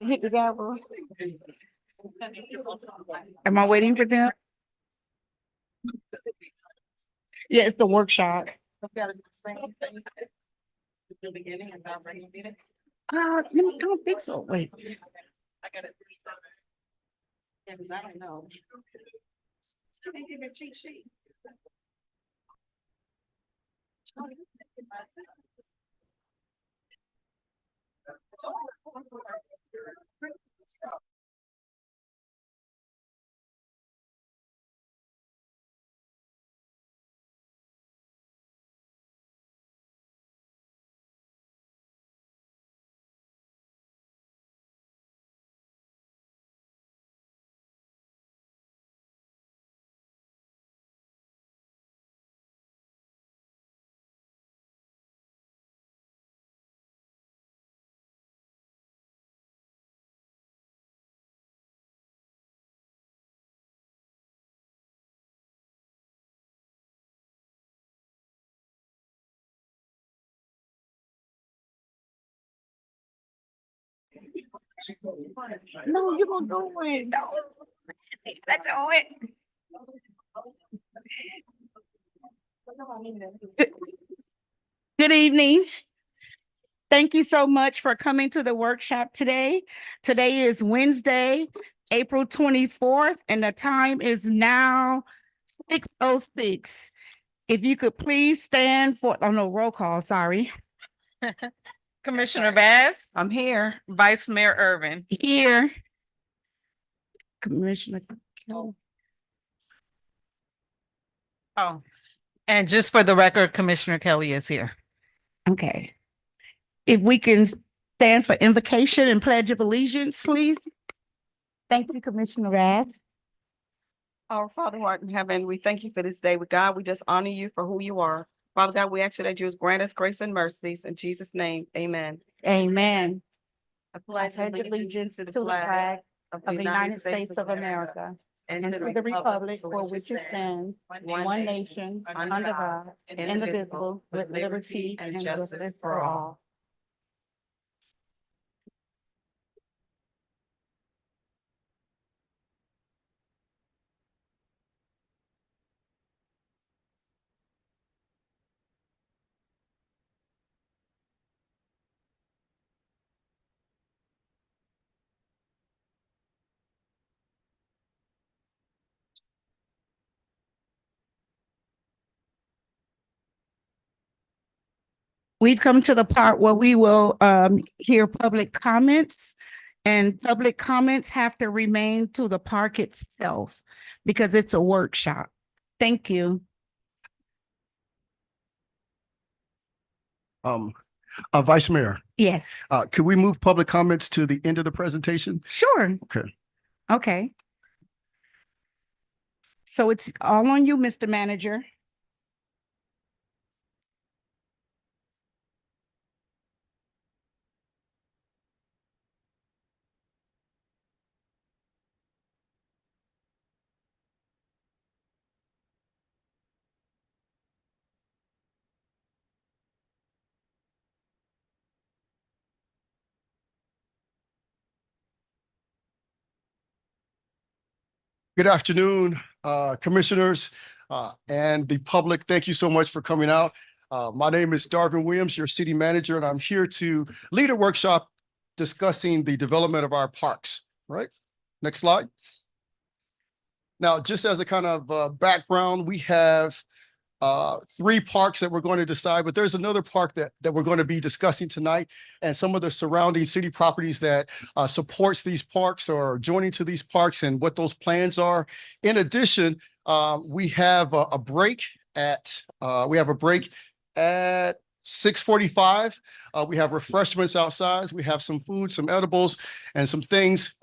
Hit the gavel. Am I waiting for them? Yeah, it's the workshop. Let me, I don't think so. Wait. Yeah, 'cause I don't know. No, you're gonna do it. No, let's do it. Good evening. Thank you so much for coming to the workshop today. Today is Wednesday, April 24th, and the time is now 6:06. If you could please stand for, oh no, roll call, sorry. Commissioner Bass, I'm here. Vice Mayor Irvin. Here. Commissioner. Kelly. Oh, and just for the record, Commissioner Kelly is here. Okay. If we can stand for invocation and pledge of allegiance, please. Thank you, Commissioner Bass. Our Father who art in heaven, we thank you for this day. With God, we just honor you for who you are. Father God, we ask you that you just grant us grace and mercies. In Jesus' name, amen. Amen. I I pledge pledge allegiance to the flag of the United States of America and to the republic for which it stands, one nation, under God, indivisible, with liberty and justice for all. We've come to the part where we will hear public comments, and public comments have to remain to the park itself because it's a workshop. Thank you. Vice Mayor, Yes, could we move public comments to the end of the presentation? sure. Okay. Okay. So it's all on you, Mr. Manager. Good afternoon, commissioners and the public. Thank you so much for coming out. My name is Darvin Williams, your city manager, and I'm here to lead a workshop discussing the development of our parks, right? Next slide. Now, just as a kind of background, we have 3 parks that we're going to decide, but there's another park that we're going to be discussing tonight, and some of the surrounding city properties that supports these parks or joining to these parks and what those plans are. In addition, we have a break at 6:45. We have refreshments outside. We have some food, some edibles, and some things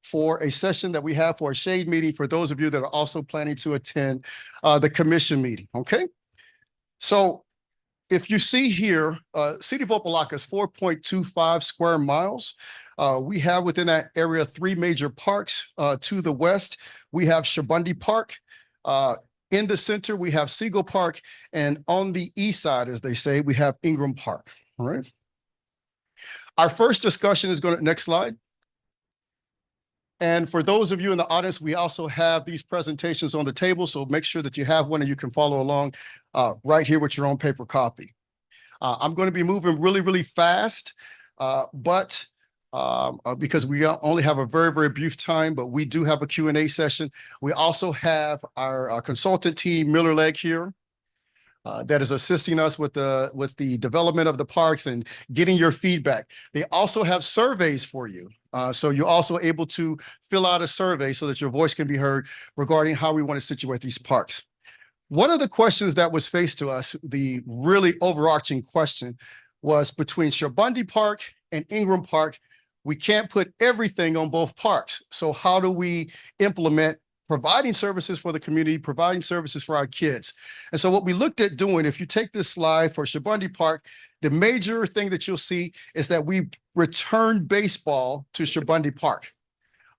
for a session that we have for a shade meeting for those of you that are also planning to attend the commission meeting, okay? So if you see here, City of Opa-locka is 4.25 square miles. We have within that area 3 major parks. To the west, we have Shabundi Park. In the center, we have Siegel Park, and on the east side, as they say, we have Ingram Park, all right? Our first discussion is next slide. And for those of you in the audience, we also have these presentations on the table. So make sure that you have one and you can follow along right here with your own paper copy. I'm going to be moving really, really fast, but because we only have a very, very brief time, but we do have a Q&A session. We also have our consultant team, Miller Lake, here. That is assisting us with the development of the parks and getting your feedback. They also have surveys for you. So you're also able to fill out a survey so that your voice can be heard regarding how we want to situate these parks. One of the questions that was faced to us, the really overarching question, was between Shabundy Park and Ingram Park. We can't put everything on both parks. So how do we implement providing services for the community, providing services for our kids? And so what we looked at doing, if you take this slide for Shabundy Park, the major thing that you'll see is that we returned baseball to Shabundy Park.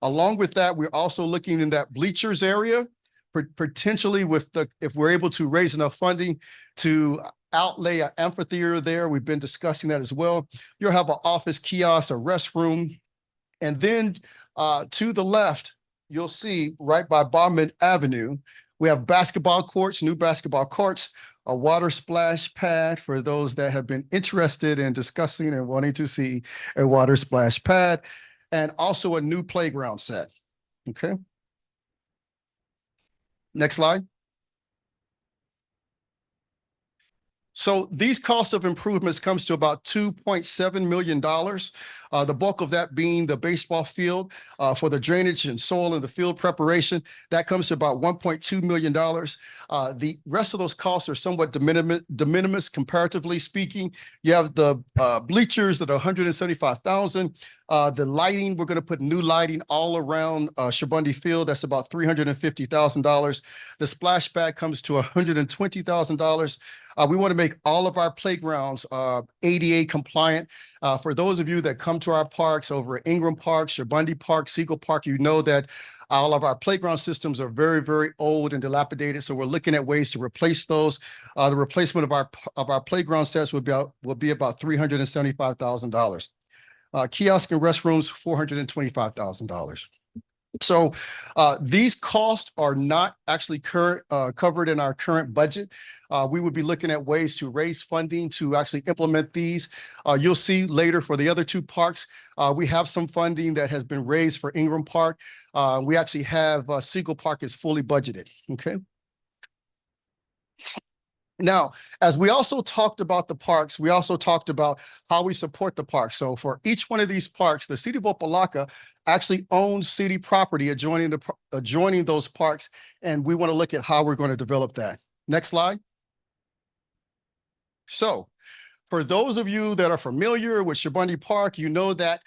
Along with that, we're also looking in that bleachers area, potentially if we're able to raise enough funding to outlay an amphitheater there. We've been discussing that as well. You'll have an office kiosk, a restroom, and then to the left, you'll see right by Bauman Avenue, we have basketball courts, new basketball courts, a water splash pad for those that have been interested in discussing and wanting to see a water splash pad, and also a new playground set. Okay. Next slide. So these costs of improvements comes to about $2.7 million. The bulk of that being the baseball field for the drainage and soil and the field preparation. That comes to about $1.2 million. The rest of those costs are somewhat de minimis comparatively speaking. You have the bleachers that are $175,000. The lighting, we're going to put new lighting all around Shabundy Field. That's about $350,000. The splash pad comes to $120,000. We want to make all of our playgrounds ADA compliant. For those of you that come to our parks over at Ingram Park, Shabundy Park, Siegel Park, you know that all of our playground systems are very, very old and dilapidated. So we're looking at ways to replace those. The replacement of our playground sets will be about $375,000. Kiosk and restrooms, $425,000. So these costs are not actually covered in our current budget. We would be looking at ways to raise funding to actually implement these. You'll see later for the other two parks, we have some funding that has been raised for Ingram Park. We actually have Siegel Park is fully budgeted. Okay. Now, as we also talked about the parks, we also talked about how we support the parks. So for each one of these parks, the city of Opa-locka actually owns city property adjoining those parks, and we want to look at how we're going to develop that. Next slide. So for those of you that are familiar with Shabundy Park, you know that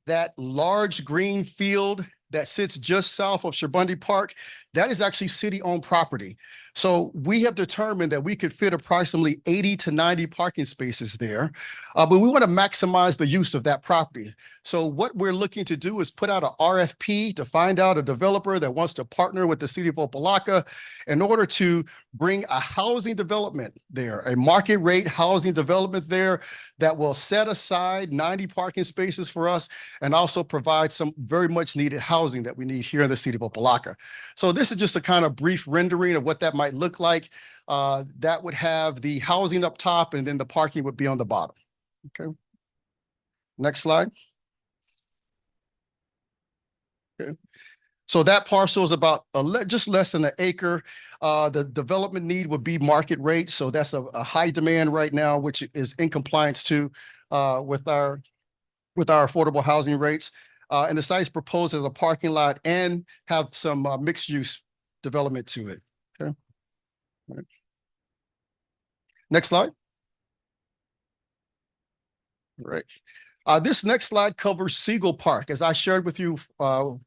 that large green field that sits just south of Shabundy Park, that is actually city-owned property. So we have determined that we could fit approximately 80 to 90 parking spaces there, but we want to maximize the use of that property. So what we're looking to do is put out an RFP to find out a developer that wants to partner with the city of Opa-locka in order to bring a housing development there, a market rate housing development there that will set aside 90 parking spaces for us and also provide some very much needed housing that we need here in the city of Opa-locka. So this is just a kind of brief rendering of what that might look like. That would have the housing up top and then the parking would be on the bottom. Okay. Next slide. Okay. So that parcel is about just less than an acre. The development need would be market rate. So that's a high demand right now, which is in compliance too with our affordable housing rates. And the site is proposed as a parking lot and have some mixed use development to it. Okay. Right. Next slide. Right. This next slide covers Siegel Park. As I shared with you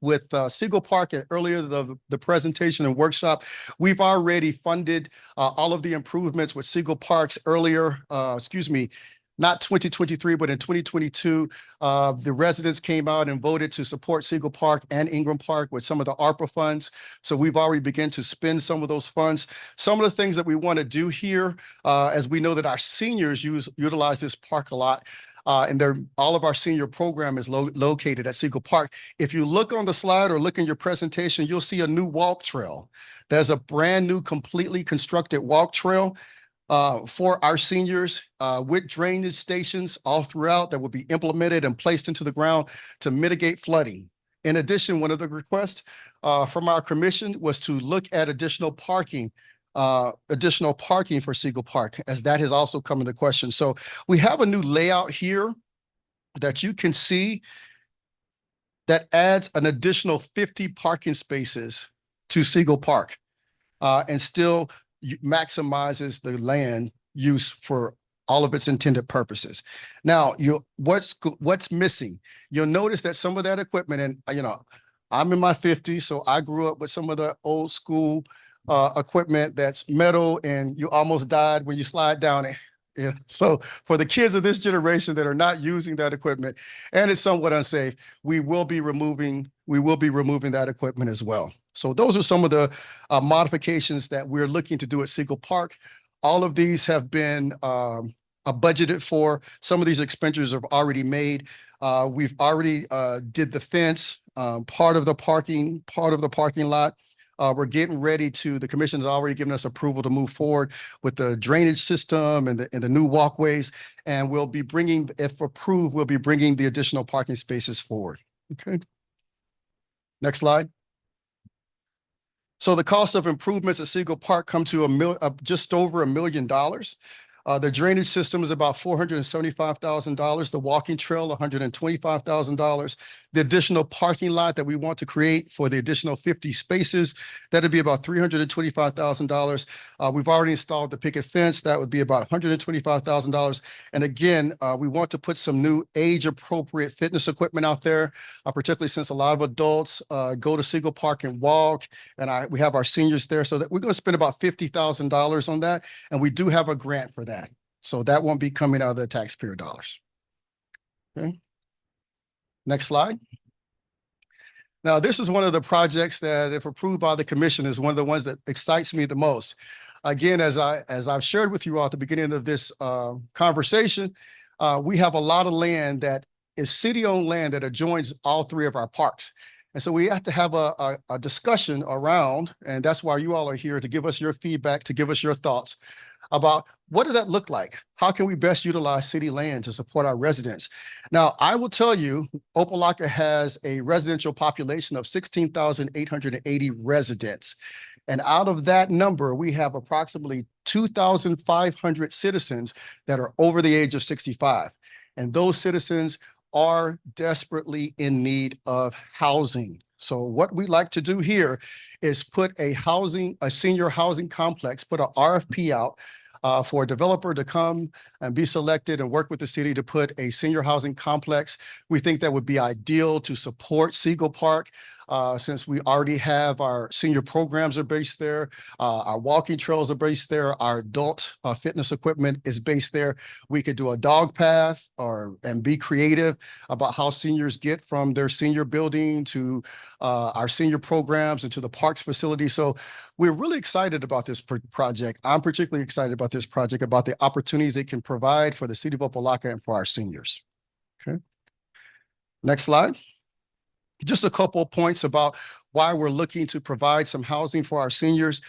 with Siegel Park earlier, the presentation and workshop, we've already funded all of the improvements with Siegel Parks earlier, not 2023, but in 2022, the residents came out and voted to support Siegel Park and Ingram Park with some of the ARPA funds. So we've already begun to spend some of those funds. Some of the things that we want to do here, as we know that our seniors utilize this park a lot, And all of our senior program is located at Siegel Park. If you look on the slide or look in your presentation, you'll see a new walk trail. There's a brand new, completely constructed walk trail for our seniors with drainage stations all throughout that will be implemented and placed into the ground to mitigate flooding. In addition, one of the requests from our commission was to look at additional parking for Siegel Park, as that has also come into question. So we have a new layout here that you can see that adds an additional 50 parking spaces to Siegel Park and still maximizes the land use for all of its intended purposes. Now, what's missing? You'll notice that some of that equipment, and I'm in my 50s, so I grew up with some of the old school equipment that's metal and you almost died when you slide down it. Yeah. So for the kids of this generation that are not using that equipment and it's somewhat unsafe, we will be removing that equipment as well. So those are some of the modifications that we're looking to do at Siegel Park. All of these have been budgeted for. Some of these expenditures have already made. We've already did the fence, part of the parking lot. We're getting ready the commission's already given us approval to move forward with the drainage system and the new walkways. And we'll be bringing, if approved, we'll be bringing the additional parking spaces forward. Okay. Next slide. So the cost of improvements at Siegel Park come to just over $1 million. The drainage system is about $475,000. The walking trail, $125,000. The additional parking lot that we want to create for the additional 50 spaces, that'd be about $325,000. We've already installed the picket fence. That would be about $125,000. And again, we want to put some new age-appropriate fitness equipment out there, particularly since a lot of adults go to Siegel Park and walk, and we have our seniors there. So that we're going to spend about $50,000 on that, and we do have a grant for that. So that won't be coming out of the taxpayer dollars. Okay. Next slide. Now, this is one of the projects that, if approved by the commission, is one of the ones that excites me the most. Again, as I've shared with you all at the beginning of this conversation, we have a lot of land that is city-owned land that adjoins all three of our parks. And so we have to have a discussion around, and that's why you all are here, to give us your feedback, to give us your thoughts about what does that look like? How can we best utilize city land to support our residents? Now, I will tell you, Opa-locka has a residential population of 16,880 residents. And out of that number, we have approximately 2,500 citizens that are over the age of 65. And those citizens are desperately in need of housing. So what we like to do here is put a senior housing complex, put an RFP out for a developer to come and be selected and work with the city to put a senior housing complex. We think that would be ideal to support Siegel Park, since we already have our senior programs are based there, our walking trails are based there, our adult fitness equipment is based there. We could do a dog path and be creative about how seniors get from their senior building to our senior programs and to the parks facility. So we're really excited about this project. I'm particularly excited about this project, about the opportunities it can provide for the city of Opa-locka and for our seniors. Okay. Next slide. Just a couple of points about why we're looking to provide some housing for our seniors.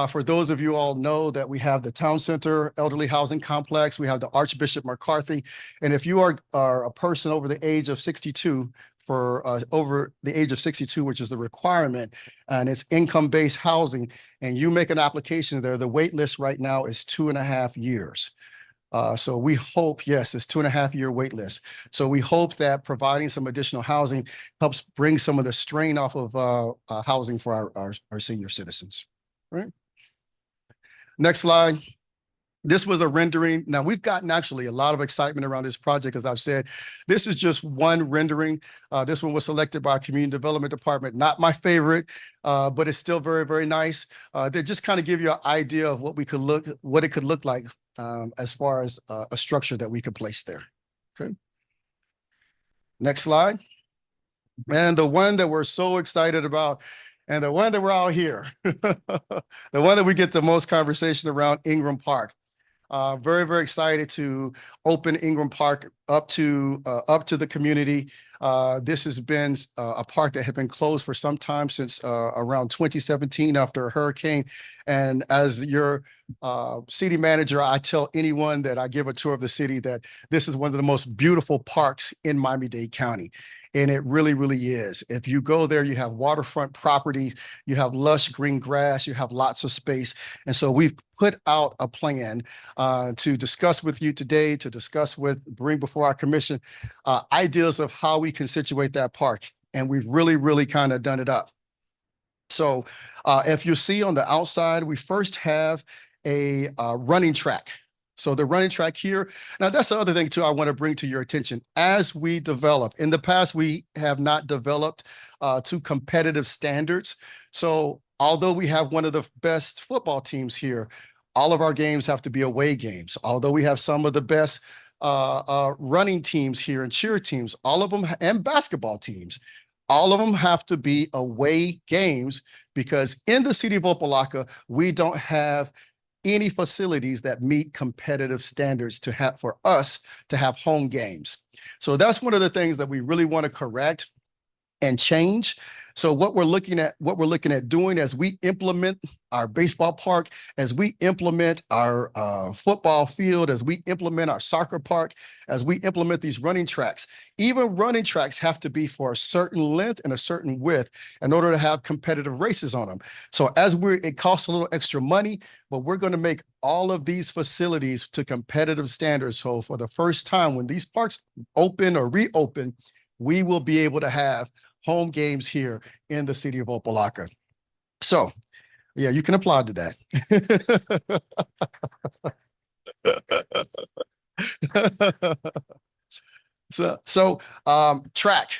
For those of you all know that we have the Town Center Elderly Housing Complex, we have the Archbishop McCarthy. And if you are a person over the age of 62, over the age of 62, which is the requirement, and it's income-based housing, and you make an application there, the wait list right now is 2.5 years. So we hope, yes, it's 2.5-year wait list. So we hope that providing some additional housing helps bring some of the strain off of housing for our senior citizens. All right. Next slide. This was a rendering. Now, we've gotten actually a lot of excitement around this project. As I've said, this is just one rendering. This one was selected by our Community Development Department. Not my favorite, but it's still very, very nice. They just kind of give you an idea of what it could look like as far as a structure that we could place there. Okay. Next slide. And the one that we're so excited about, and the one that we're out here, the one that we get the most conversation around, Ingram Park. Very, very excited to open Ingram Park up to the community. This has been a park that had been closed for some time, since around 2017 after a hurricane. And as your city manager, I tell anyone that I give a tour of the city that this is one of the most beautiful parks in Miami-Dade County. And it really, really is. If you go there, you have waterfront properties, you have lush green grass, you have lots of space. And so we've put out a plan to discuss with you today, bring before our commission ideas of how we can situate that park. And we've really, really kind of done it up. So if you see on the outside, we first have a running track. So the running track here. Now, that's the other thing too I want to bring to your attention. As we develop, in the past, we have not developed to competitive standards. So although we have one of the best football teams here, all of our games have to be away games. Although we have some of the best running teams here and cheer teams, all of them, and basketball teams, all of them have to be away games, because in the city of Opa-locka, we don't have any facilities that meet competitive standards to have for us to have home games. So that's one of the things that we really want to correct and change. So what we're looking at doing as we implement our baseball park, as we implement our football field, as we implement our soccer park, as we implement these running tracks, even running tracks have to be for a certain length and a certain width in order to have competitive races on them. So it costs a little extra money, but we're going to make all of these facilities to competitive standards. So for the first time, when these parks open or reopen, we will be able to have home games here in the city of Opa-locka. So, yeah, you can applaud to that. Track.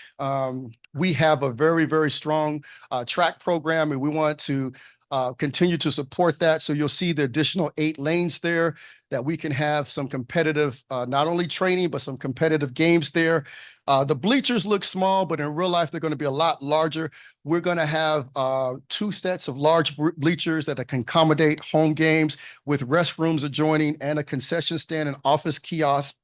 We have a very, very strong track program, and we want to continue to support that. So you'll see the additional 8 lanes there that we can have some competitive, not only training, but some competitive games there. The bleachers look small, but in real life, they're going to be a lot larger. We're going to have 2 sets of large bleachers that can accommodate home games with restrooms adjoining and a concession stand and office kiosk.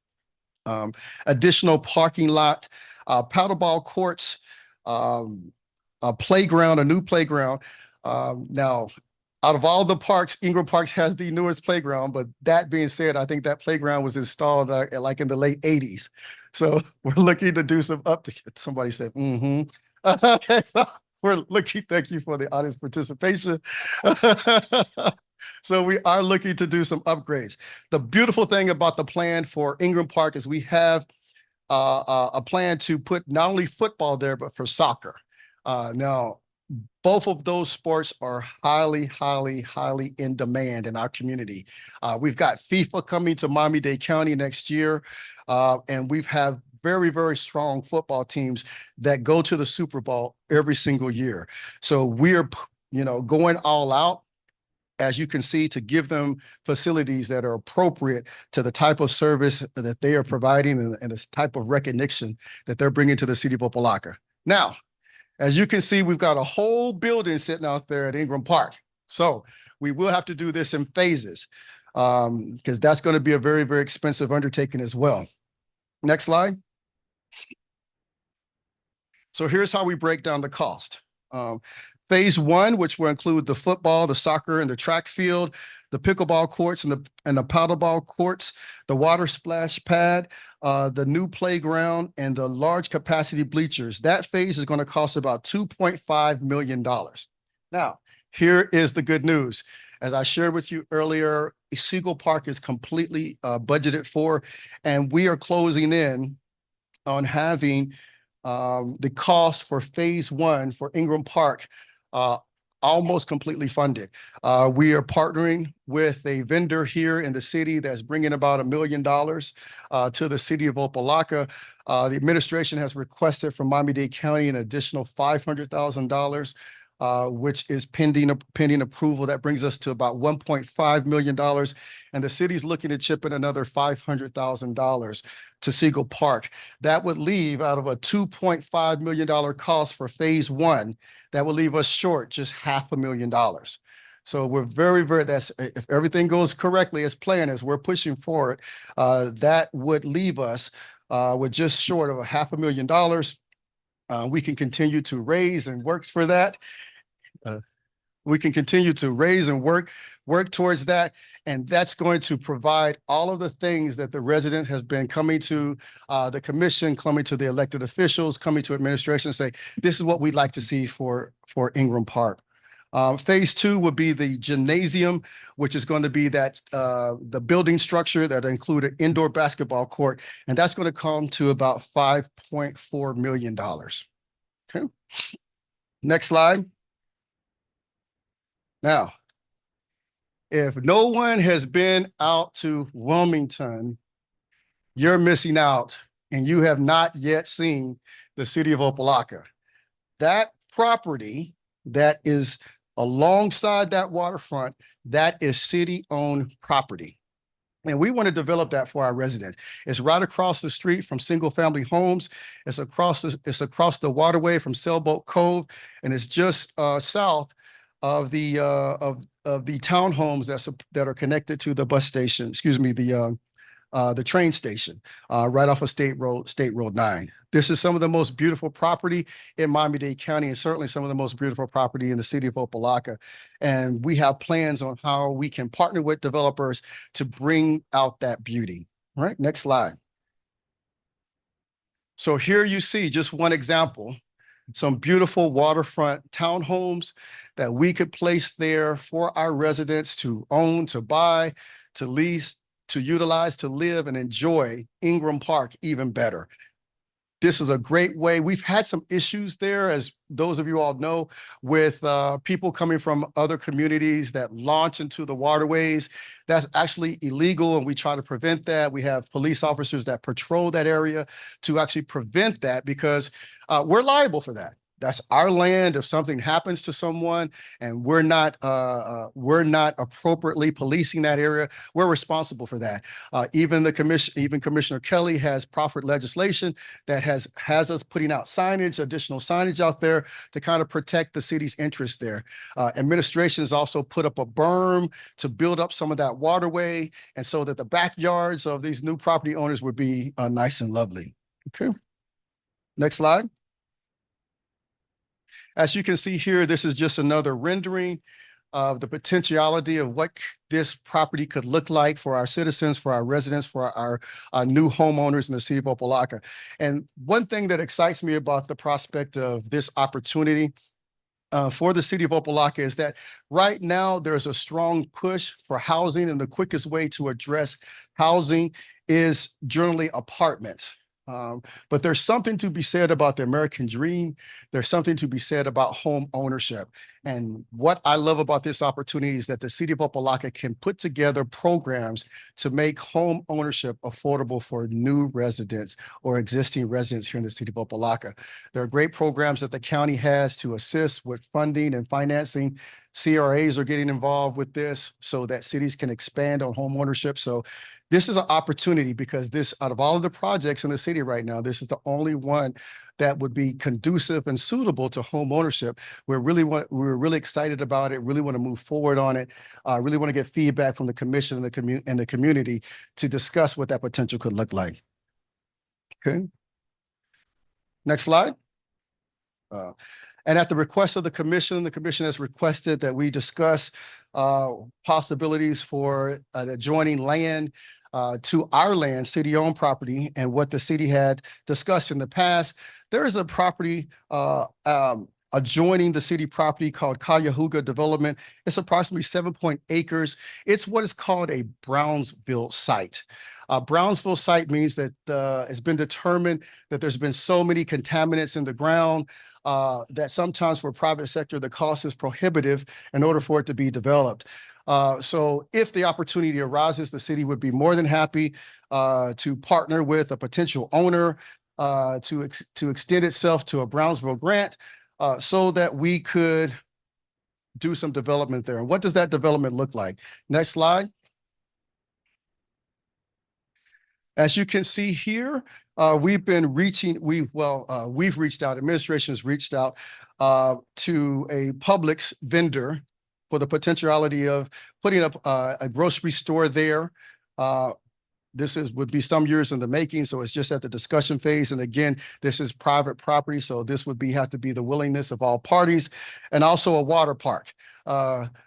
Additional parking lot, paddleball courts, a playground, a new playground. Now, out of all the parks, Ingram Parks has the newest playground. But that being said, I think that playground was installed like in the late 80s. So we're looking to do some somebody said, Okay, so we're looking, thank you for the audience participation. So we are looking to do some upgrades. The beautiful thing about the plan for Ingram Park is we have a plan to put not only football there, but for soccer. Now, both of those sports are highly, highly, highly in demand in our community. We've got FIFA coming to Miami-Dade County next year, and we've had very, very strong football teams that go to the Super Bowl every single year. So we're, going all out, as you can see, to give them facilities that are appropriate to the type of service that they are providing and the type of recognition that they're bringing to the city of Opa-locka. Now, as you can see, we've got a whole building sitting out there at Ingram Park. So we will have to do this in phases because that's going to be a very, very expensive undertaking as well. Next slide. So here's how we break down the cost. Phase 1, which will include the football, the soccer, and the track field, the pickleball courts and the paddleball courts, the water splash pad, the new playground, and the large capacity bleachers. That phase is going to cost about $2.5 million. Now, here is the good news. As I shared with you earlier, Siegel Park is completely budgeted for, and we are closing in on having the cost for phase 1 for Ingram Park almost completely funded. We are partnering with a vendor here in the city that's bringing about $1 million to the city of Opa-locka. The administration has requested from Miami-Dade County an additional $500,000, which is pending approval. That brings us to about $1.5 million. And the city's looking to chip in another $500,000 to Siegel Park. That would leave, out of a $2.5 million cost for phase 1, that would leave us short just $500,000. So we're that's if everything goes correctly as planned, as we're pushing for it, that would leave us with just short of $500,000. We can continue to raise and work for that. We can continue to raise and work towards that. And that's going to provide all of the things that the resident has been coming to the commission, coming to the elected officials, coming to administration and say, this is what we'd like to see for Ingram Park. Phase 2 would be the gymnasium, which is going to be that the building structure that include an indoor basketball court. And that's going to come to about $5.4 million. Okay. Next slide. Now, if no one has been out to Wilmington, you're missing out and you have not yet seen the city of Opa-locka. That property that is alongside that waterfront, that is city-owned property. And we want to develop that for our residents. It's right across the street from single-family homes. It's across the waterway from Sailboat Cove, and it's just south of the townhomes that are connected to the bus station. Excuse me, the train station, right off of State Road 9. This is some of the most beautiful property in Miami-Dade County, and certainly some of the most beautiful property in the city of Opa-locka. And we have plans on how we can partner with developers to bring out that beauty. All right, next slide. So here you see just one example, some beautiful waterfront townhomes that we could place there for our residents to own, to buy, to lease, to utilize, to live and enjoy Ingram Park even better. This is a great way. We've had some issues there, as those of you all know, with people coming from other communities that launch into the waterways. That's actually illegal, and we try to prevent that. We have police officers that patrol that area to actually prevent that, because we're liable for that. That's our land. If something happens to someone and we're not appropriately policing that area, we're responsible for that. Even Commissioner Kelly has proffered legislation that has us putting out additional signage out there to kind of protect the city's interest there. Administration has also put up a berm to build up some of that waterway, and so that the backyards of these new property owners would be nice and lovely. Okay. Next slide. As you can see here, this is just another rendering of the potentiality of what this property could look like for our citizens, for our residents, for our new homeowners in the city of Opa-locka. And one thing that excites me about the prospect of this opportunity for the city of Opa-locka is that right now there's a strong push for housing, and the quickest way to address housing is generally apartments. But there's something to be said about the American dream. There's something to be said about home ownership. And what I love about this opportunity is that the city of Opa-locka can put together programs to make home ownership affordable for new residents or existing residents here in the city of Opa-locka. There are great programs that the county has to assist with funding and financing. CRAs are getting involved with this so that cities can expand on home ownership. So this is an opportunity, because this, out of all of the projects in the city right now, this is the only one that would be conducive and suitable to home ownership. We're really excited about it, really want to move forward on it. Really want to get feedback from the commission and the community to discuss what that potential could look like. Okay. Next slide. And at the request of the commission has requested that we discuss possibilities for adjoining land to our land, city-owned property, and what the city had discussed in the past. There is a property adjoining the city property called Cuyahoga Development. It's approximately 7 acres. It's what is called a Brownsville site. Brownsville site means that it's been determined that there's been so many contaminants in the ground that sometimes for private sector, the cost is prohibitive in order for it to be developed. So if the opportunity arises, the city would be more than happy to partner with a potential owner to extend itself to a Brownsville grant so that we could do some development there. And what does that development look like? Next slide. As you can see here, we've reached out, administration has reached out to a Publix vendor for the potentiality of putting up a grocery store there. Would be some years in the making, so it's just at the discussion phase. And again, this is private property, so this would have to be the willingness of all parties, and also a water park.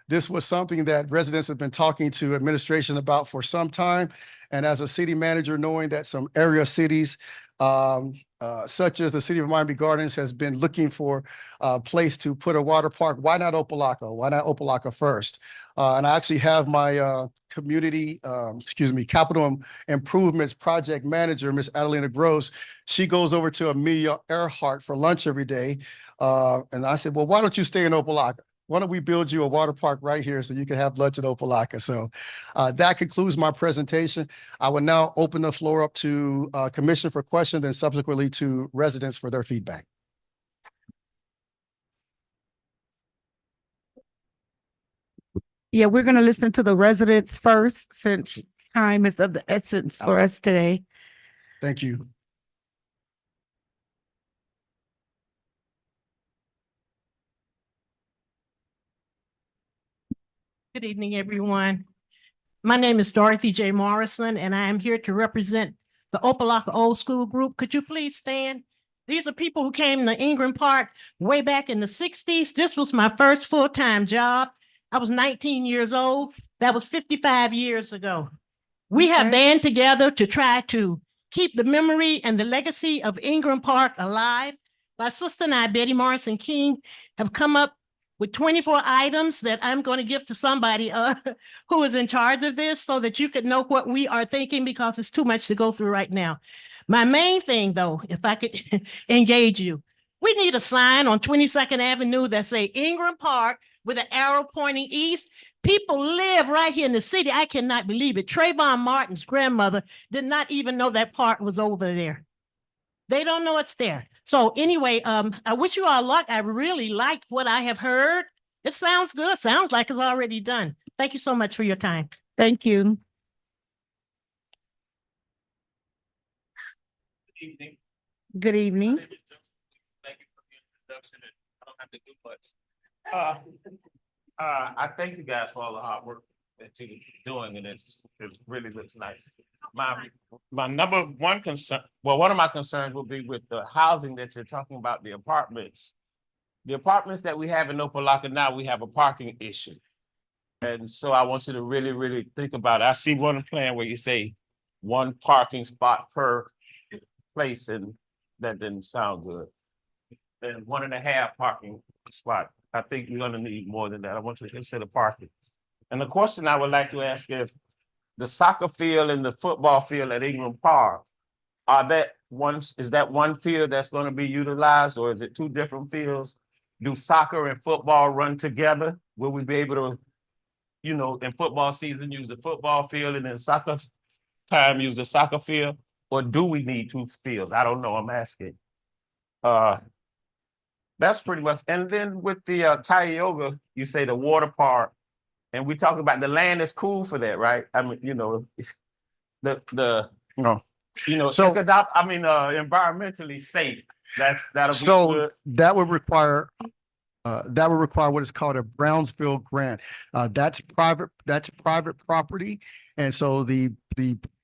This was something that residents have been talking to administration about for some time. And as a city manager, knowing that some area cities, such as the city of Miami Gardens, has been looking for a place to put a water park. Why not Opa-locka? Why not Opa-locka first? And I actually have my capital improvements project manager, Miss Adelina Gross. She goes over to Amelia Earhart for lunch every day. And I said, well, why don't you stay in Opa-locka? Why don't we build you a water park right here so you can have lunch at Opa-locka? So that concludes my presentation. I will now open the floor up to commission for questions and subsequently to residents for their feedback. Yeah, we're going to listen to the residents first since time is of the essence for us today. Thank you. Good evening, everyone. My name is Dorothy J. Morrison, and I am here to represent the Opa-locka Old School Group. Could you please stand? These are people who came to Ingram Park way back in the 60s. This was my first full-time job. I was 19 years old. That was 55 years ago. We have band together to try to keep the memory and the legacy of Ingram Park alive. My sister and I, Betty Morrison King, have come up with 24 items that I'm going to give to somebody who is in charge of this so that you could know what we are thinking, because it's too much to go through right now. My main thing, though, if I could engage you, we need a sign on 22nd Avenue that say Ingram Park with an arrow pointing east. People live right here in the city. I cannot believe it. Trayvon Martin's grandmother did not even know that park was over there. They don't know it's there. So anyway, I wish you all luck. I really like what I have heard. It sounds good. Sounds like it's already done. Thank you so much for your time. Thank you. Good evening. Good evening. Thank you for the introduction. I don't have to do much. I thank you guys for all the hard work that you're doing, and it really looks nice. My number one concern, well, one of my concerns will be with the housing that you're talking about, the apartments. The apartments that we have in Opa-locka now, we have a parking issue. And so I want you to really, really think about it. I see one plan where you say one parking spot per place, and that didn't sound good. And 1.5 parking spot. I think you're gonna need more than that. I want you to consider parking. And the question I would like to ask, if the soccer field and the football field at Ingram Park, is that one field that's gonna be utilized, or is it two different fields? Do soccer and football run together? Will we be able to, in football season, use the football field, and then soccer time use the soccer field? Or do we need two fields? I don't know, I'm asking. That's pretty much, and then with the Tioga, you say the water park, and we talk about the land is cool for that, right? I mean, environmentally safe. That'll be good. That would require what is called a Brownsville grant. That's private property. And so the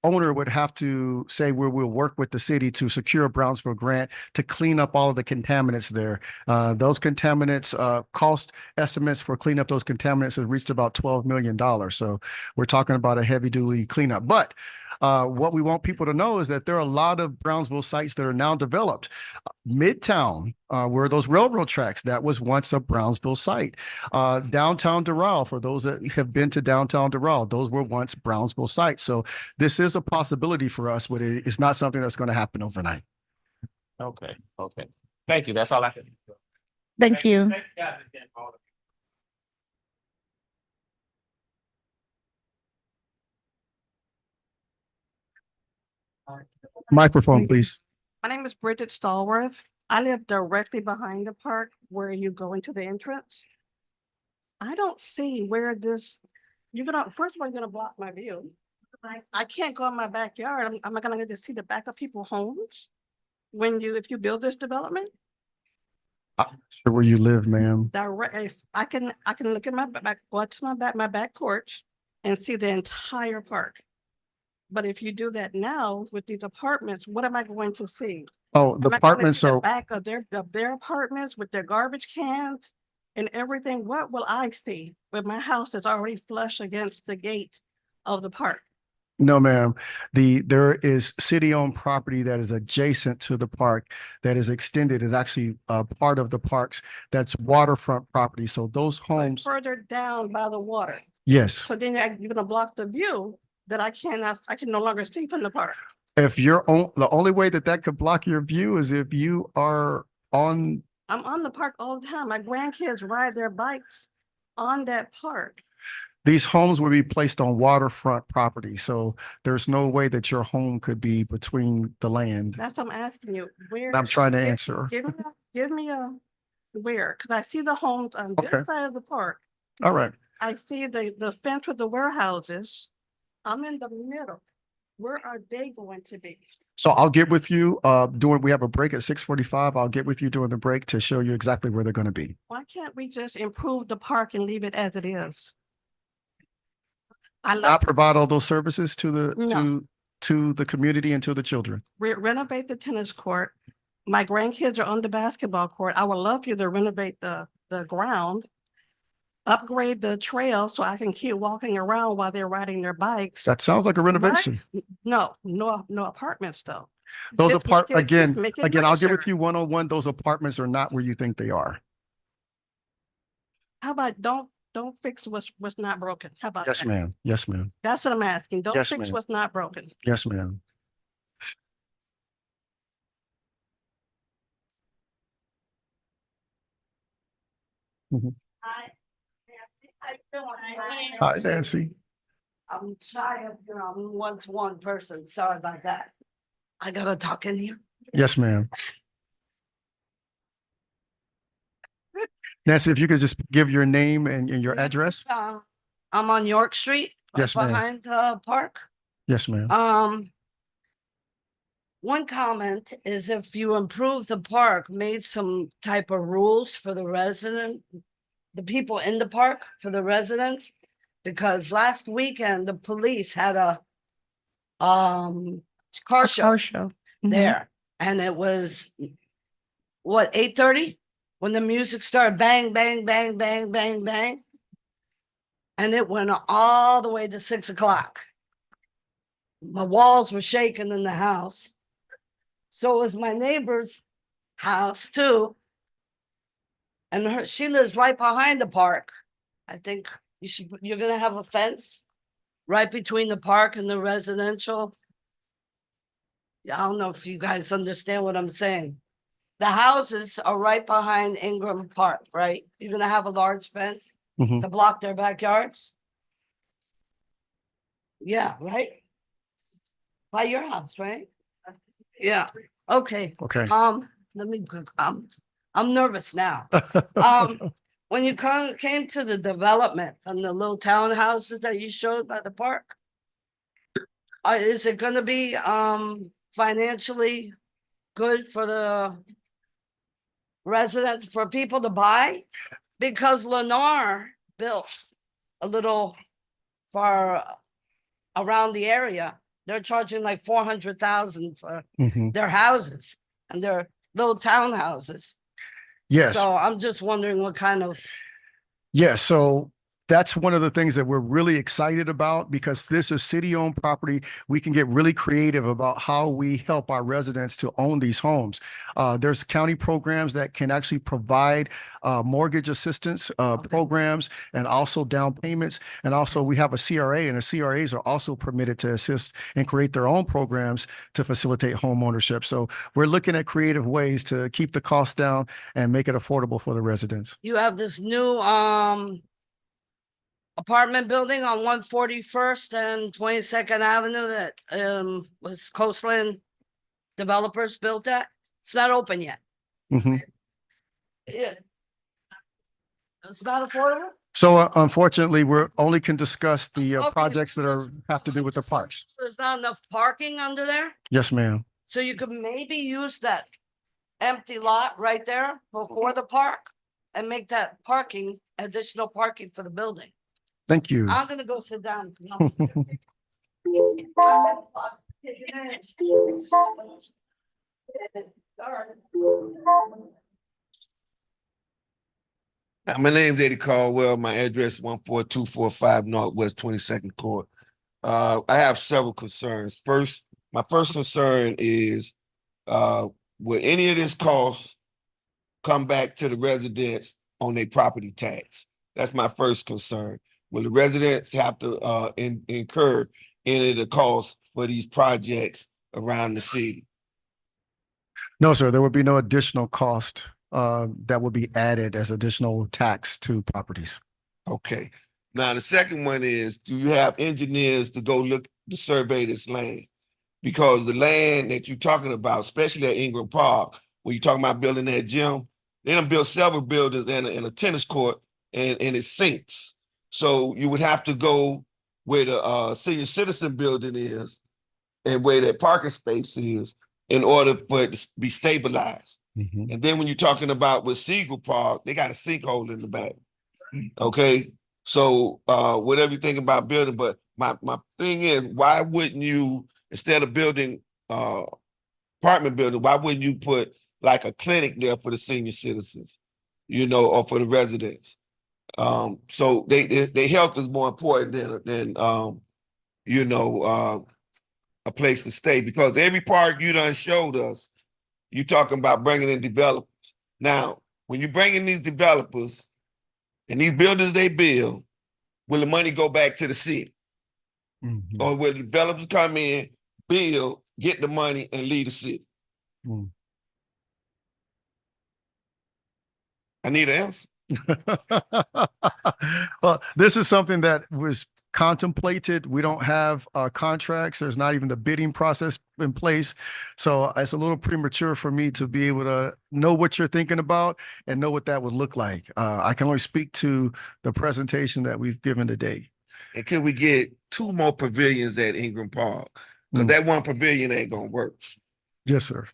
owner would have to say where we'll work with the city to secure a Brownsville grant to clean up all of the contaminants there. Those contaminants, cost estimates for cleaning up those contaminants have reached about $12 million. So we're talking about a heavy duty cleanup. But what we want people to know is that there are a lot of Brownsville sites that are now developed. Midtown, where those railroad tracks, that was once a Brownsville site. Downtown Doral, for those that have been to downtown Doral, those were once Brownsville sites. So this is a possibility for us, but it's not something that's going to happen overnight. Okay. Thank you. That's all I can do. Thank you. Thank you guys again, all of Microphone, please. My name is Bridget Stallworth. I live directly behind the park where you go into the entrance. I don't see where this, first of all, you're gonna block my view. I can't go in my backyard. I'm not gonna get to see the back of people's homes if you build this development. Sure where you live, ma'am. Direct, I can look at go to my back porch and see the entire park. But if you do that now with these apartments, what am I going to see? Oh, the Am I going to apartments see the are, back of their apartments with their garbage cans and everything? What will I see with my house that's already flush against the gate of the park? no, ma'am. There is city-owned property that is adjacent to the park that is extended, is actually part of the parks. That's waterfront property. So those So homes, further down by the water. yes. So then you're gonna block the view that I can no longer see from the park. If the only way that that could block your view is if you are on, I'm on the park all the time. My grandkids ride their bikes on that park. these homes will be placed on waterfront property. So there's no way that your home could be between the land. That's what I'm asking you. Where? I'm trying to give- answer. Give me a where, because I see the homes on this Okay. side of the park. All right. I see the fence with the warehouses. I'm in the middle. Where are they going to be? So I'll get with you, we have a break at 6:45. I'll get with you during the break to show you exactly where they're going to be. Why can't we just improve the park and leave it as it is? I love Not provide all those services to No. to the community and to the children. renovate the tennis court. My grandkids are on the basketball court. I would love you to renovate the ground. Upgrade the trail so I can keep walking around while they're riding their bikes. That sounds like a renovation. No apartments though. Those Just apart, make it- just again, make it again, I'll get with nicer. you one-on-one. Those apartments are not where you think they are. How about don't fix what's not broken? How about Yes, that? ma'am. Yes, ma'am. That's what I'm asking. Don't Yes, fix ma'am. what's not broken. Yes, ma'am. Mhm. Hi, Nancy. I'm shy of, I'm a one-to-one person. Sorry about that. I gotta talk in here. Yes, ma'am. Nancy, if you could just give your name and your address. I'm on York Street. Right Yes, ma'am. behind Park. Yes, ma'am. One comment is if you improve the park, made some type of rules for the people in the park, for the residents. Because last weekend, the police had a car show there, and it was what, 8:30 when the music started, bang, bang, bang, bang, bang, bang. And it went all the way to 6 o'clock. My walls were shaking in the house. So it was my neighbor's house too. And she lives right behind the park. I think you're gonna have a fence right between the park and the residential. I don't know if you guys understand what I'm saying. The houses are right behind Ingram Park, right? You're gonna have a large fence Mhm. to block their backyards? Yeah, right? By your house, right? Yeah, okay. Okay. Let me, I'm nervous now. When you came to the development from the little townhouses that you showed by the park, is it gonna be, financially good for the residents, for people to buy? Because Lennar built a little far around the area. They're charging like 400,000 for Mhm. their houses and their little townhouses. Yes. So I'm just wondering what kind of, Yes, so that's one of the things that we're really excited about because this is city-owned property. We can get really creative about how we help our residents to own these homes. There's county programs that can actually provide mortgage assistance programs and also down payments. And also we have a CRA, and the CRAs are also permitted to assist and create their own programs to facilitate home ownership. So we're looking at creative ways to keep the costs down and make it affordable for the residents. you have this new apartment building on 141st and 22nd Avenue that was Coastland developers built that. It's not open yet. Mhm. Yeah. It's not affordable? So unfortunately, we only can discuss the Okay, projects that because have to do with the parks. There's not enough parking under there, Yes, ma'am. so you could maybe use that empty lot right there before the park and make that parking, additional parking for the building. Thank you. I'm gonna go sit down. My name's Eddie Caldwell. My address is 14245 Northwest 22nd Court. I have several concerns. First, my first concern is, will any of this cost come back to the residents on their property tax? That's my first concern. Will the residents have to incur any of the costs for these projects around the city? No, sir, there will be no additional cost that will be added as additional tax to properties. Okay. Now, the second one is, do you have engineers to go look to survey this land? Because the land that you're talking about, especially at Ingram Park, when you're talking about building that gym, they done built several buildings and a tennis court, and it sinks. So you would have to go where the senior citizen building is and where that parking space is in order for it to be stabilized. And then when you're talking about with Siegel Park, they got a sinkhole in the back. Okay. So whatever you think about building, but my thing is, why wouldn't you, instead of building apartment building, why wouldn't you put like a clinic there for the senior citizens, you know, or for the residents? So their health is more important than you know, a place to stay, because every park you done showed us, you talking about bringing in developers. Now, when you bring in these developers and these buildings they build, will the money go back to the city? Or will the developers come in, build, get the money, and leave the city? I need an answer. Well, this is something that was contemplated. We don't have contracts. There's not even the bidding process in place. So it's a little premature for me to be able to know what you're thinking about and know what that would look like. I can only speak to the presentation that we've given today. And can we get 2 more pavilions at Ingram Park? Because that one pavilion ain't gonna work. Yes, sir.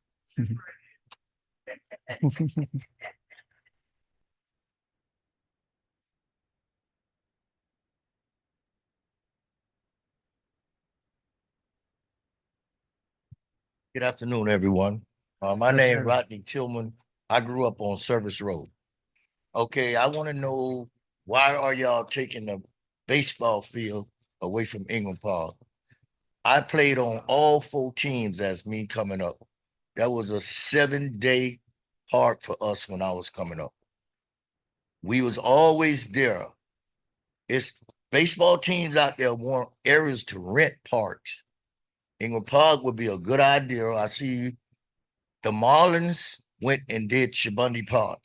Good afternoon, everyone. My name is Rodney Tillman. I grew up on Service Road. Okay, I want to know, why are y'all taking the baseball field away from Ingram Park? I played on all 4 teams as me coming up. That was a 7-day park for us when I was coming up. We was always there. It's baseball teams out there want areas to rent parks. Ingram Park would be a good idea. I see the Marlins went and did Shabundi Park.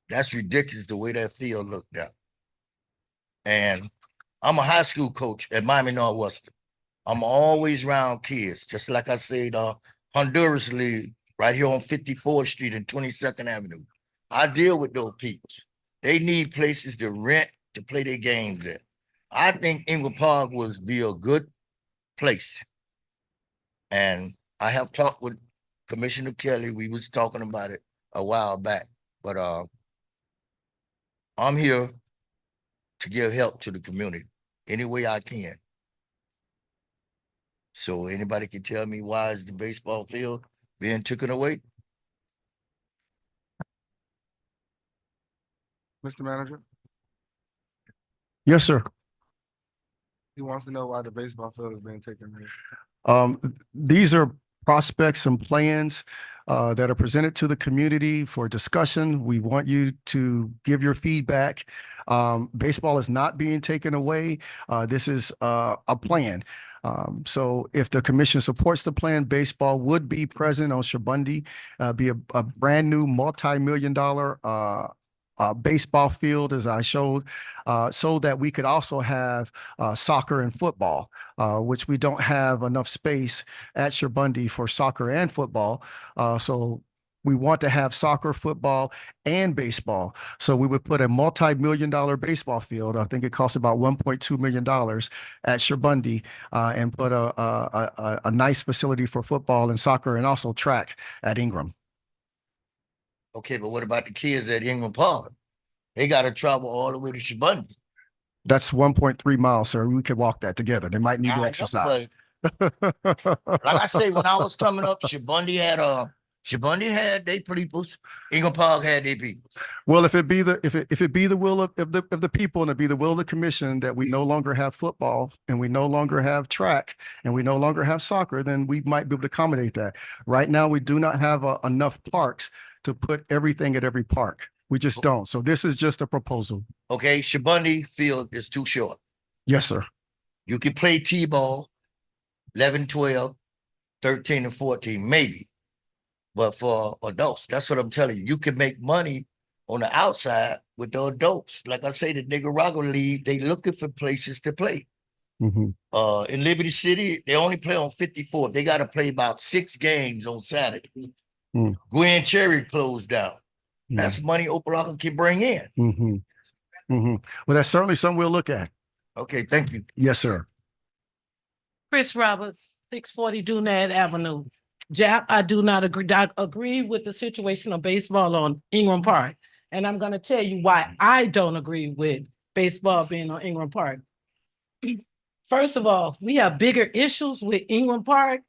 That's ridiculous the way that field looked now. And I'm a high school coach at Miami Northwestern. I'm always around kids, just like I said, Honduras League right here on 54th Street and 22nd Avenue. I deal with those people. They need places to rent to play their games at. I think Ingram Park would be a good place. And I have talked with Commissioner Kelly. We was talking about it a while back, but I'm here to give help to the community any way I can. So anybody can tell me, why is the baseball field being taken away? Mr. Manager, Yes, sir. he wants to know why the baseball field is being taken away. These are prospects and plans that are presented to the community for discussion. We want you to give your feedback. Baseball is not being taken away. This is a plan. So if the commission supports the plan, baseball would be present on Shabundi, be a brand new multi-million-dollar baseball field, as I showed, so that we could also have soccer and football, which we don't have enough space at Shabundi for soccer and football. So we want to have soccer, football, and baseball. So we would put a multi-million-dollar baseball field. I think it costs about $1.2 million at Shabundi, and put a nice facility for football and soccer and also track at Ingram. Okay, but what about the kids at Ingram Park? They gotta travel all the way to Shabundi. That's 1.3 miles, sir. We could walk that together. They might need I to know, exercise. Like I say, when I was coming up, Shabundi had their peoples, Ingram Park had their peoples. Well, if it be the will of the people and it be the will of the commission that we no longer have football and we no longer have track and we no longer have soccer, then we might be able to accommodate that. Right now, we do not have enough parks to put everything at every park. We just don't. So this is just a proposal. Okay, Shabundi field is too short. Yes, sir. You can play T-ball, 11, 12, 13, and 14, maybe. But for adults, that's what I'm telling you. You can make money on the outside with the adults. Like I say, the Nicaragua League, they looking for places to play. Mhm. In Liberty City, they only play on 54. They got to play about 6 games on Saturday. Mm. Gwen Cherry closed down. That's money Opa-locka can bring in. Mhm. Mhm. Well, that's certainly something we'll look at. Okay, thank you. Yes, sir. Chris Roberts, 640 Dunad Avenue. Jap, I do not agree. I agree with the situation of baseball on Ingram Park. And I'm going to tell you why I don't agree with baseball being on Ingram Park. First of all, we have bigger issues with Ingram Park.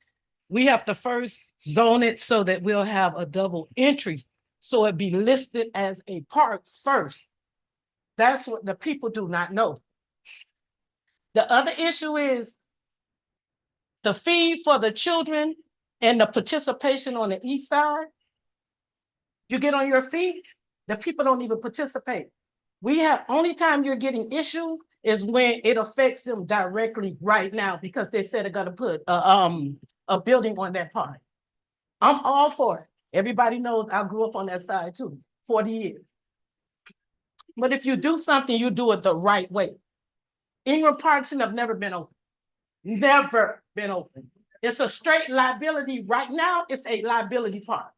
We have to first zone it so that we'll have a double entry. So it be listed as a park first. That's what the people do not know. The other issue is the fee for the children and the participation on the east side. You get on your feet, the people don't even participate. We have, only time you're getting issues is when it affects them directly right now because they said they're gonna put a building on that part. I'm all for it. Everybody knows I grew up on that side too, 40 years. But if you do something, you do it the right way. Ingram Parks have never been open. Never been open. It's a straight liability. Right now, it's a liability park.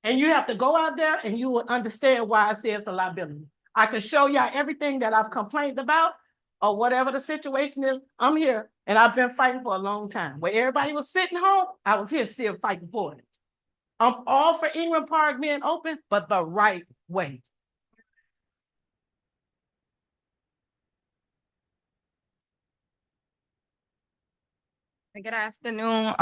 And you have to go out there and you will understand why I say it's a liability. I can show y'all everything that I've complained about or whatever the situation is. I'm here and I've been fighting for a long time. Where everybody was sitting home, I was here still fighting for it. I'm all for Ingram Park being open, but the right way. Good afternoon.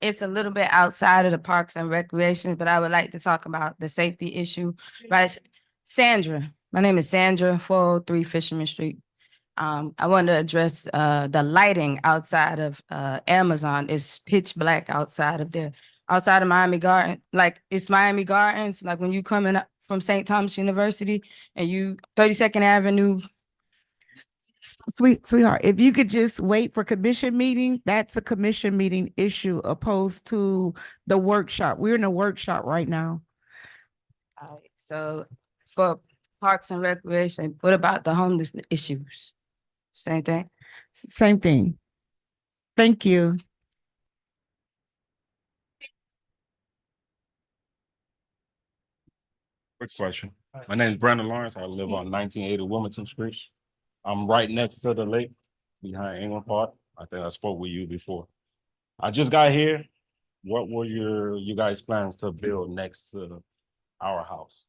It's a little bit outside of the Parks and Recreation, but I would like to talk about the safety issue. Right, Sandra. My name is Sandra, 403 Fisherman Street. I want to address the lighting outside of Amazon. Is pitch black outside of there, outside of Miami Garden. Like it's Miami Gardens. Like when you coming up from St. Thomas University and you 32nd Avenue. Sweetheart, if you could just wait for commission meeting, that's a commission meeting issue opposed to the workshop. We're in a workshop right now. All right, so for Parks and Recreation, what about the homeless issues? Same thing? Same thing. Thank you. Quick question. My name is Brandon Lawrence. I live on 1980 Wilmington Street. I'm right next to the lake behind Ingram Park. I think I spoke with you before. I just got here. What were you guys' plans to build next to our house?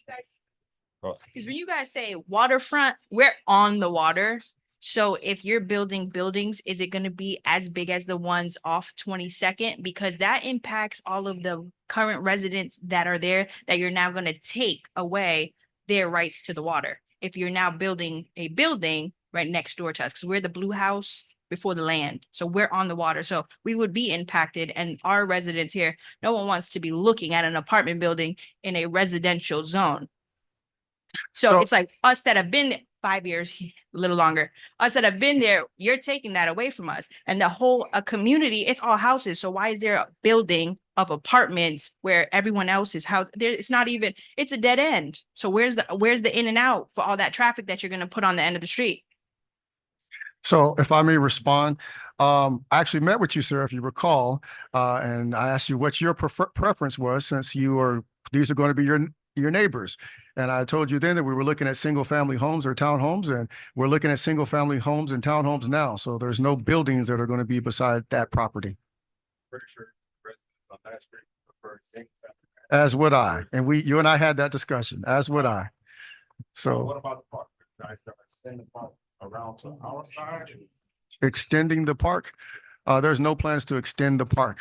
Because when you guys say waterfront, we're on the water. So if you're building buildings, is it going to be as big as the ones off 22nd? Because that impacts all of the current residents that are there that you're now going to take away their rights to the water. If you're now building a building right next door to us, because we're the blue house before the land. So we're on the water. So we would be impacted, and our residents here, no one wants to be looking at an apartment building in a residential zone. So it's like us that have been 5 years, a little longer, us that have been there, you're taking that away from us. And the whole community, it's all houses. So why is there a building of apartments where everyone else is house? There, it's not even, it's a dead end. So where's the in and out for all that traffic that you're going to put on the end of the street? So if I may respond, I actually met with you, sir, if you recall, and I asked you what your preference was since these are going to be your neighbors. And I told you then that we were looking at single family homes or townhomes, and we're looking at single family homes and townhomes now. So there's no buildings that are going to be beside that property. Pretty sure residents on that street prefer single family. As would I. And you and I had that discussion, as would I. What So about the park? Guys, gonna extend the park around to our side? extending the park, there's no plans to extend the park.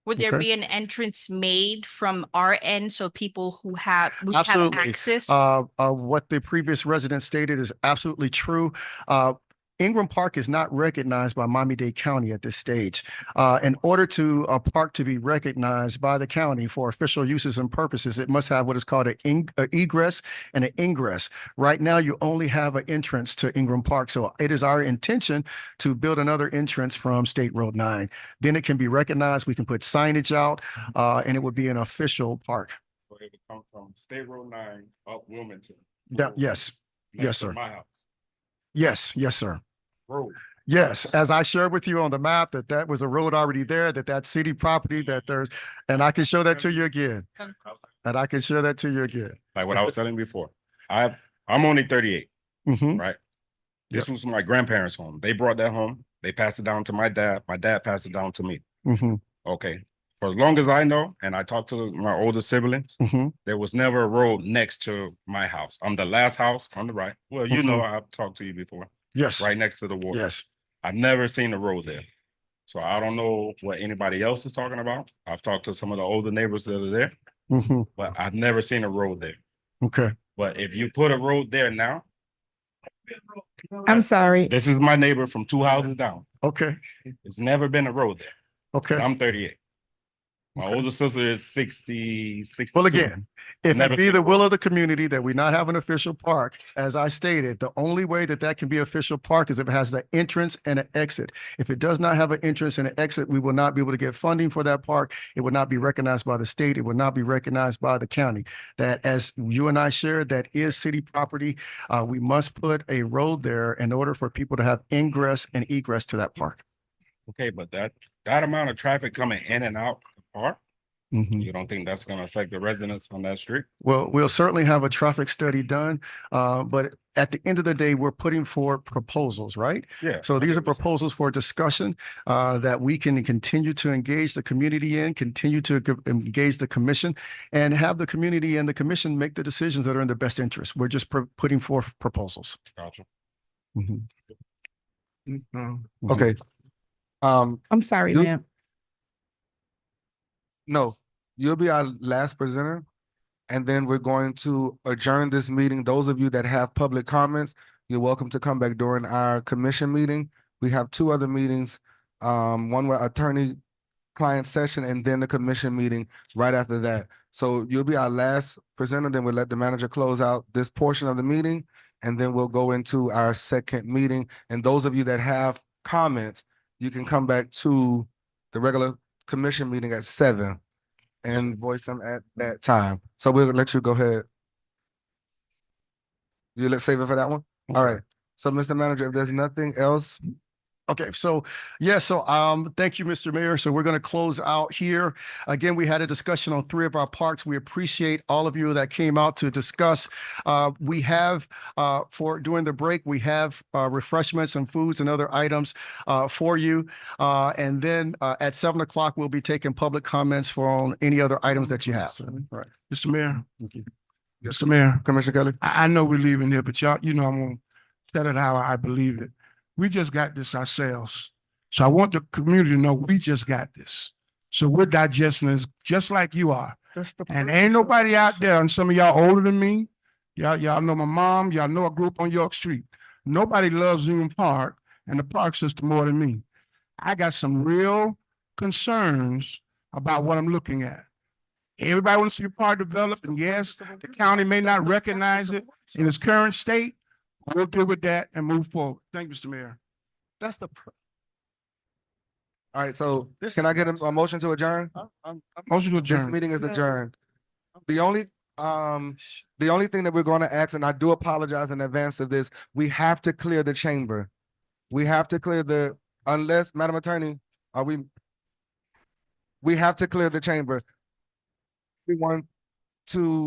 Would there Okay. be an entrance made from our end so people who would have Absolutely. access? What the previous resident stated is absolutely true. Ingram Park is not recognized by Miami-Dade County at this stage. In order to a park to be recognized by the county for official uses and purposes, it must have what is called an egress and an ingress. Right now, you only have an entrance to Ingram Park. So it is our intention to build another entrance from State Road 9. Then it can be recognized. We can put signage out, and it would be an official park. So it would come from State Road 9 up Wilmington. Yes. next Yes, to sir. My house. Yes, sir. Road. Yes, as I shared with you on the map, that was a road already there, that's city property, and I can show that to you again. And I can share that to you again. Like what I was telling you before. I'm only 38, Mhm. right? This was my grandparents' home. They brought that home. They passed it down to my dad. My dad passed it down to me. Mhm. Okay. For as long as I know, and I talked to my older siblings, Mhm. there was never a road next to my house. I'm the last house on the right. Well, you know, I've talked to you before. Yes. Right next to the water. Yes. I've never seen a road there. So I don't know what anybody else is talking about. I've talked to some of the older neighbors that are there, Mhm. but I've never seen a road there. Okay. But if you put a road there now, I'm sorry. this is my neighbor from 2 houses down. Okay. It's never been a road there. Okay. And I'm 38. My Okay. older sister is 60, 62. Well, again, if Never it be seen the a will of the community that we not have an official park, as I stated, the only way that can be official park is if it has the entrance and an exit. If it does not have an entrance and an exit, we will not be able to get funding for that park. It would not be recognized by the state. It would not be recognized by the county. That, as you and I shared, that is city property. We must put a road there in order for people to have ingress and egress to that park. Okay, but that amount of traffic coming in and out the park, Mhm. you don't think that's going to affect the residents on that street? Well, we'll certainly have a traffic study done, but at the end of the day, we're putting forward proposals, right? Yeah. So these are 100%. proposals for discussion that we can continue to engage the community in, continue to engage the commission, and have the community and the commission make the decisions that are in the best interest. We're just putting forth proposals. Gotcha. Mhm. Okay. I'm sorry, You- ma'am. No, you'll be our last presenter. And then we're going to adjourn this meeting. Those of you that have public comments, you're welcome to come back during our commission meeting. We have 2 other meetings, one with attorney-client session and then the commission meeting right after that. So you'll be our last presenter, then we'll let the manager close out this portion of the meeting. And then we'll go into our second meeting. And those of you that have comments, you can come back to the regular commission meeting at 7 and voice them at that time. So we'll let you go ahead. Let's save it for that one? All right. So Mr. Manager, if there's nothing else, Okay, so thank you, Mr. Mayor. So we're going to close out here. Again, we had a discussion on 3 of our parks. We appreciate all of you that came out to discuss. We have during the break, we have refreshments and foods and other items for you. And then at 7 o'clock, we'll be taking public comments on any other items that you have. right. Mr. Mayor, Thank you. Mr. Mayor, Commissioner Kelly. I know we're leaving here, but y'all, I'm gonna tell it how I believe it. We just got this ourselves. So I want the community to know we just got this. So we're digesting this just like you are. And ain't nobody out there, and some of y'all older than me, y'all know my mom, y'all know I grew up on York Street. Nobody loves Union Park and the park system more than me. I got some real concerns about what I'm looking at. Everybody wants to see the park developed, and yes, the county may not recognize it in its current state. We'll deal with that and move forward. Thank you, Mr. Mayor. That's the. All right, so can I get a motion to adjourn? Motion to This adjourn. meeting is adjourned. The only thing that we're going to ask, and I do apologize in advance of this, we have to clear the chamber. We have to clear unless, Madam Attorney, we have to clear the chamber. We want to